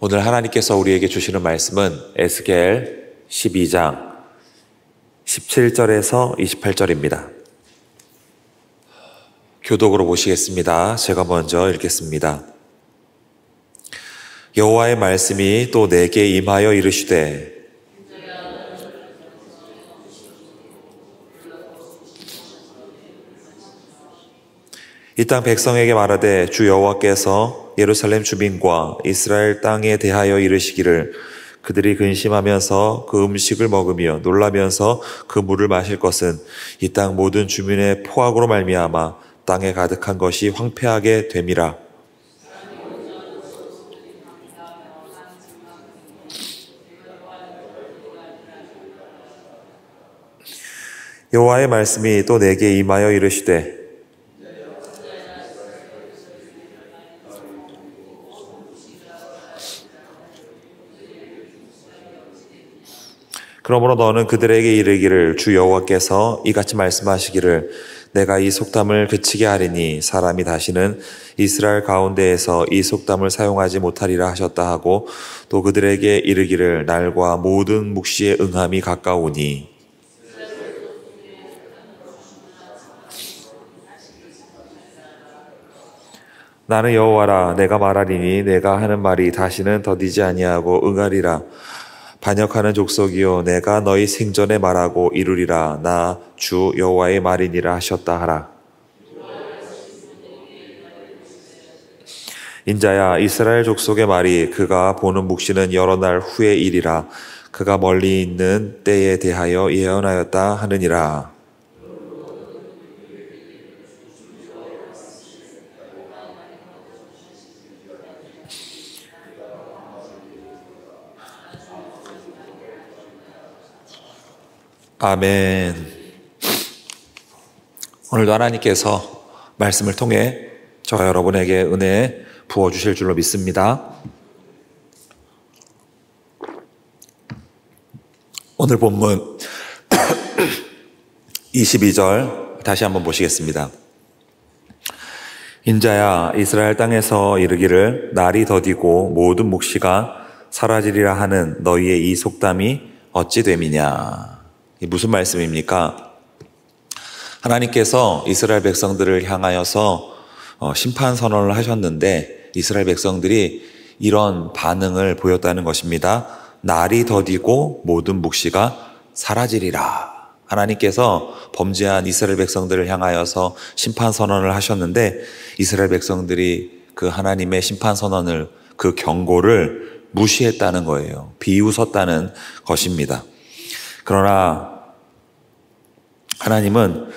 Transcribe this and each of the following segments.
오늘 하나님께서 우리에게 주시는 말씀은 에스겔 12장 17절에서 28절입니다. 교독으로 보시겠습니다. 제가 먼저 읽겠습니다. 여호와의 말씀이 또 내게 임하여 이르시되 이 땅 백성에게 말하되 주 여호와께서 예루살렘 주민과 이스라엘 땅에 대하여 이르시기를 그들이 근심하면서 그 음식을 먹으며 놀라면서 그 물을 마실 것은 이 땅 모든 주민의 포악으로 말미암아 땅에 가득한 것이 황폐하게 됨이라. 여호와의 말씀이 또 내게 임하여 이르시되 그러므로 너는 그들에게 이르기를 주 여호와께서 이같이 말씀하시기를 내가 이 속담을 그치게 하리니 사람이 다시는 이스라엘 가운데에서 이 속담을 사용하지 못하리라 하셨다 하고 또 그들에게 이르기를 날과 모든 묵시의 응함이 가까우니 나는 여호와라 내가 말하리니 내가 하는 말이 다시는 더디지 아니하고 응하리라. 반역하는 족속이요 내가 너희 생전에 말하고 이루리라. 나 주 여호와의 말이니라 하셨다 하라. 인자야 이스라엘 족속의 말이 그가 보는 묵시는 여러 날 후의 일이라. 그가 멀리 있는 때에 대하여 예언하였다 하느니라. 아멘. 오늘도 하나님께서 말씀을 통해 저와 여러분에게 은혜 부어주실 줄로 믿습니다. 오늘 본문 22절 다시 한번 보시겠습니다. 인자야 이스라엘 땅에서 이르기를 날이 더디고 모든 묵시가 사라지리라 하는 너희의 이 속담이 어찌 됨이냐. 이 무슨 말씀입니까? 하나님께서 이스라엘 백성들을 향하여서 심판 선언을 하셨는데 이스라엘 백성들이 이런 반응을 보였다는 것입니다. 날이 더디고 모든 묵시가 사라지리라. 하나님께서 범죄한 이스라엘 백성들을 향하여서 심판 선언을 하셨는데 이스라엘 백성들이 그 하나님의 심판 선언을 그 경고를 무시했다는 거예요. 비웃었다는 것입니다. 그러나 하나님은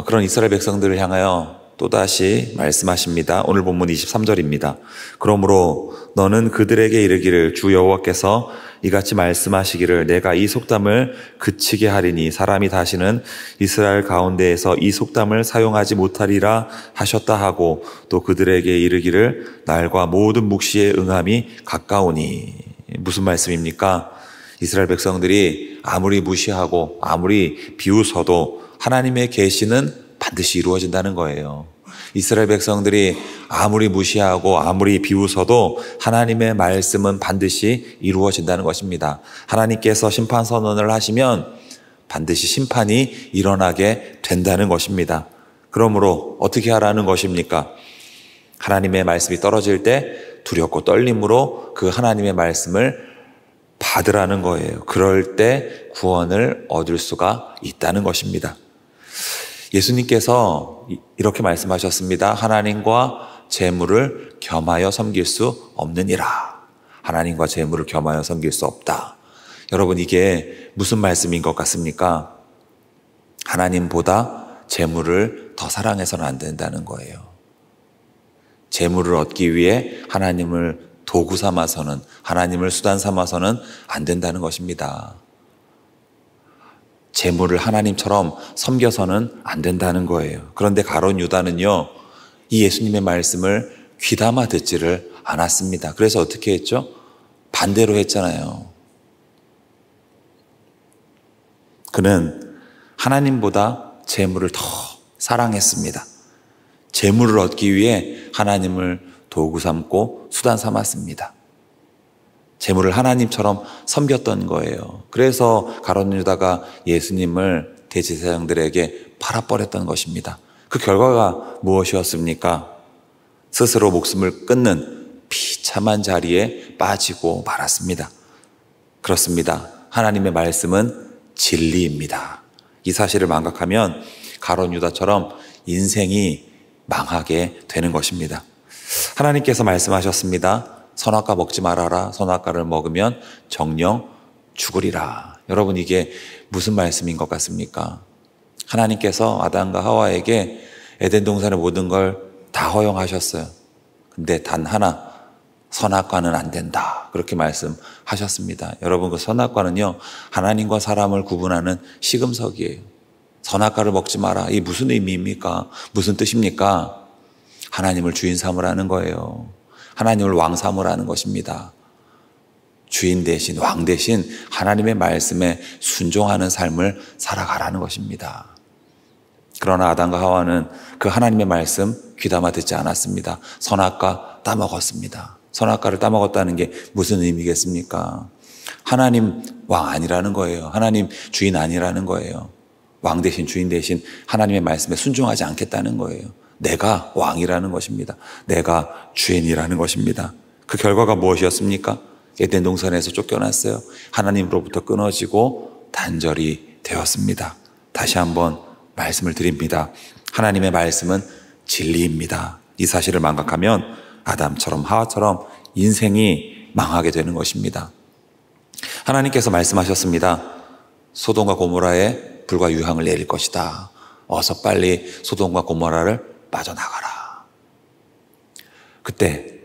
그런 이스라엘 백성들을 향하여 또다시 말씀하십니다. 오늘 본문 23절입니다. 그러므로 너는 그들에게 이르기를 주 여호와께서 이같이 말씀하시기를 내가 이 속담을 그치게 하리니 사람이 다시는 이스라엘 가운데에서 이 속담을 사용하지 못하리라 하셨다 하고 또 그들에게 이르기를 날과 모든 묵시의 응함이 가까우니. 무슨 말씀입니까? 이스라엘 백성들이 아무리 무시하고 아무리 비웃어도 하나님의 계시는 반드시 이루어진다는 거예요. 이스라엘 백성들이 아무리 무시하고 아무리 비웃어도 하나님의 말씀은 반드시 이루어진다는 것입니다. 하나님께서 심판 선언을 하시면 반드시 심판이 일어나게 된다는 것입니다. 그러므로 어떻게 하라는 것입니까? 하나님의 말씀이 떨어질 때 두렵고 떨림으로 그 하나님의 말씀을 받으라는 거예요. 그럴 때 구원을 얻을 수가 있다는 것입니다. 예수님께서 이렇게 말씀하셨습니다. 하나님과 재물을 겸하여 섬길 수 없느니라. 하나님과 재물을 겸하여 섬길 수 없다. 여러분 이게 무슨 말씀인 것 같습니까? 하나님보다 재물을 더 사랑해서는 안 된다는 거예요. 재물을 얻기 위해 하나님을 도구 삼아서는 하나님을 수단 삼아서는 안 된다는 것입니다. 재물을 하나님처럼 섬겨서는 안 된다는 거예요. 그런데 가룟 유다는요, 이 예수님의 말씀을 귀담아 듣지를 않았습니다. 그래서 어떻게 했죠? 반대로 했잖아요. 그는 하나님보다 재물을 더 사랑했습니다. 재물을 얻기 위해 하나님을 도구 삼고 수단 삼았습니다. 재물을 하나님처럼 섬겼던 거예요. 그래서 가룟 유다가 예수님을 대제사장들에게 팔아버렸던 것입니다. 그 결과가 무엇이었습니까? 스스로 목숨을 끊는 비참한 자리에 빠지고 말았습니다. 그렇습니다. 하나님의 말씀은 진리입니다. 이 사실을 망각하면 가룟 유다처럼 인생이 망하게 되는 것입니다. 하나님께서 말씀하셨습니다. 선악과 먹지 말아라. 선악과를 먹으면 정령 죽으리라. 여러분, 이게 무슨 말씀인 것 같습니까? 하나님께서 아담과 하와에게 에덴 동산의 모든 걸 다 허용하셨어요. 근데 단 하나, 선악과는 안 된다. 그렇게 말씀하셨습니다. 여러분, 그 선악과는요, 하나님과 사람을 구분하는 시금석이에요. 선악과를 먹지 마라. 이게 무슨 의미입니까? 무슨 뜻입니까? 하나님을 주인 삼으라는 거예요. 하나님을 왕 삼으라는 것입니다. 주인 대신, 왕 대신 하나님의 말씀에 순종하는 삶을 살아가라는 것입니다. 그러나 아담과 하와는 그 하나님의 말씀 귀담아 듣지 않았습니다. 선악과 따먹었습니다. 선악과를 따먹었다는 게 무슨 의미겠습니까? 하나님 왕 아니라는 거예요. 하나님 주인 아니라는 거예요. 왕 대신 주인 대신 하나님의 말씀에 순종하지 않겠다는 거예요. 내가 왕이라는 것입니다. 내가 주인이라는 것입니다. 그 결과가 무엇이었습니까? 에덴 동산에서 쫓겨났어요. 하나님으로부터 끊어지고 단절이 되었습니다. 다시 한번 말씀을 드립니다. 하나님의 말씀은 진리입니다. 이 사실을 망각하면 아담처럼 하와처럼 인생이 망하게 되는 것입니다. 하나님께서 말씀하셨습니다. 소돔과 고모라에 불과 유황을 내릴 것이다. 어서 빨리 소돔과 고모라를 빠져나가라. 그때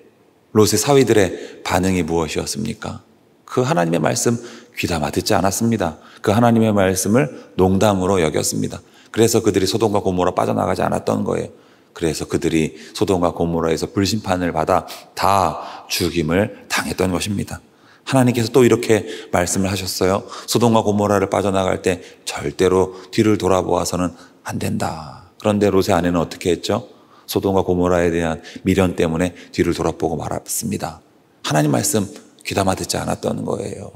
롯의 사위들의 반응이 무엇이었습니까? 그 하나님의 말씀 귀담아 듣지 않았습니다. 그 하나님의 말씀을 농담으로 여겼습니다. 그래서 그들이 소돔과 고모라 빠져나가지 않았던 거예요. 그래서 그들이 소돔과 고모라에서 불심판을 받아 다 죽임을 당했던 것입니다. 하나님께서 또 이렇게 말씀을 하셨어요. 소돔과 고모라를 빠져나갈 때 절대로 뒤를 돌아보아서는 안 된다. 그런데 롯의 아내는 어떻게 했죠? 소돔과 고모라에 대한 미련 때문에 뒤를 돌아보고 말았습니다. 하나님 말씀 귀담아 듣지 않았던 거예요.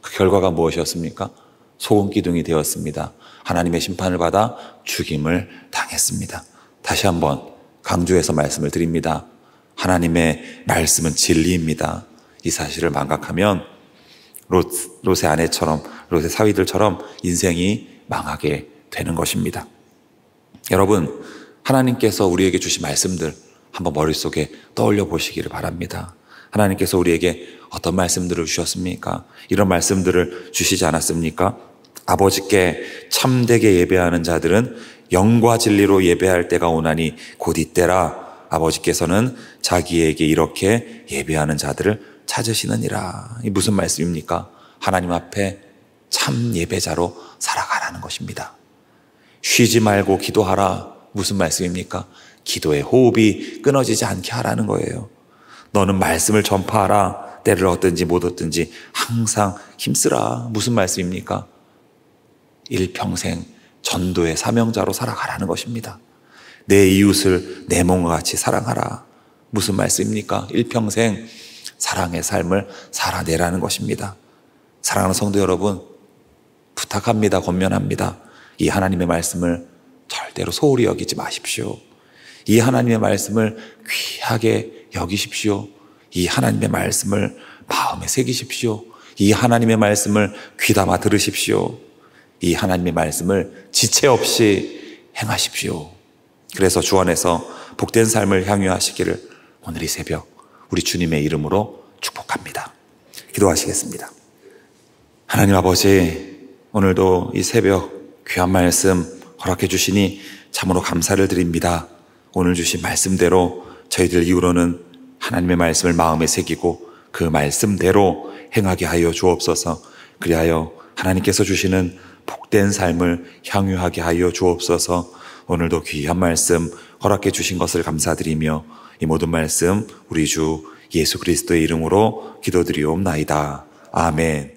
그 결과가 무엇이었습니까? 소금기둥이 되었습니다. 하나님의 심판을 받아 죽임을 당했습니다. 다시 한번 강조해서 말씀을 드립니다. 하나님의 말씀은 진리입니다. 이 사실을 망각하면 롯의 아내처럼, 롯의 사위들처럼 인생이 망하게 되는 것입니다. 여러분, 하나님께서 우리에게 주신 말씀들 한번 머릿속에 떠올려 보시기를 바랍니다. 하나님께서 우리에게 어떤 말씀들을 주셨습니까? 이런 말씀들을 주시지 않았습니까? 아버지께 참되게 예배하는 자들은 영과 진리로 예배할 때가 오나니 곧 이때라. 아버지께서는 자기에게 이렇게 예배하는 자들을 찾으시느니라. 이 무슨 말씀입니까? 하나님 앞에 참 예배자로 살아가라는 것입니다. 쉬지 말고 기도하라. 무슨 말씀입니까? 기도의 호흡이 끊어지지 않게 하라는 거예요. 너는 말씀을 전파하라. 때를 얻든지 못 얻든지 항상 힘쓰라. 무슨 말씀입니까? 일평생 전도의 사명자로 살아가라는 것입니다. 내 이웃을 내 몸과 같이 사랑하라. 무슨 말씀입니까? 일평생 사랑의 삶을 살아내라는 것입니다. 사랑하는 성도 여러분, 부탁합니다. 권면합니다. 이 하나님의 말씀을 절대로 소홀히 여기지 마십시오. 이 하나님의 말씀을 귀하게 여기십시오. 이 하나님의 말씀을 마음에 새기십시오. 이 하나님의 말씀을 귀담아 들으십시오. 이 하나님의 말씀을 지체 없이 행하십시오. 그래서 주 안에서 복된 삶을 향유하시기를 오늘 이 새벽 우리 주님의 이름으로 축복합니다. 기도하시겠습니다. 하나님 아버지, 오늘도 이 새벽 귀한 말씀 허락해 주시니 참으로 감사를 드립니다. 오늘 주신 말씀대로 저희들 이후로는 하나님의 말씀을 마음에 새기고 그 말씀대로 행하게 하여 주옵소서. 그리하여 하나님께서 주시는 복된 삶을 향유하게 하여 주옵소서. 오늘도 귀한 말씀 허락해 주신 것을 감사드리며 이 모든 말씀 우리 주 예수 그리스도의 이름으로 기도드리옵나이다. 아멘.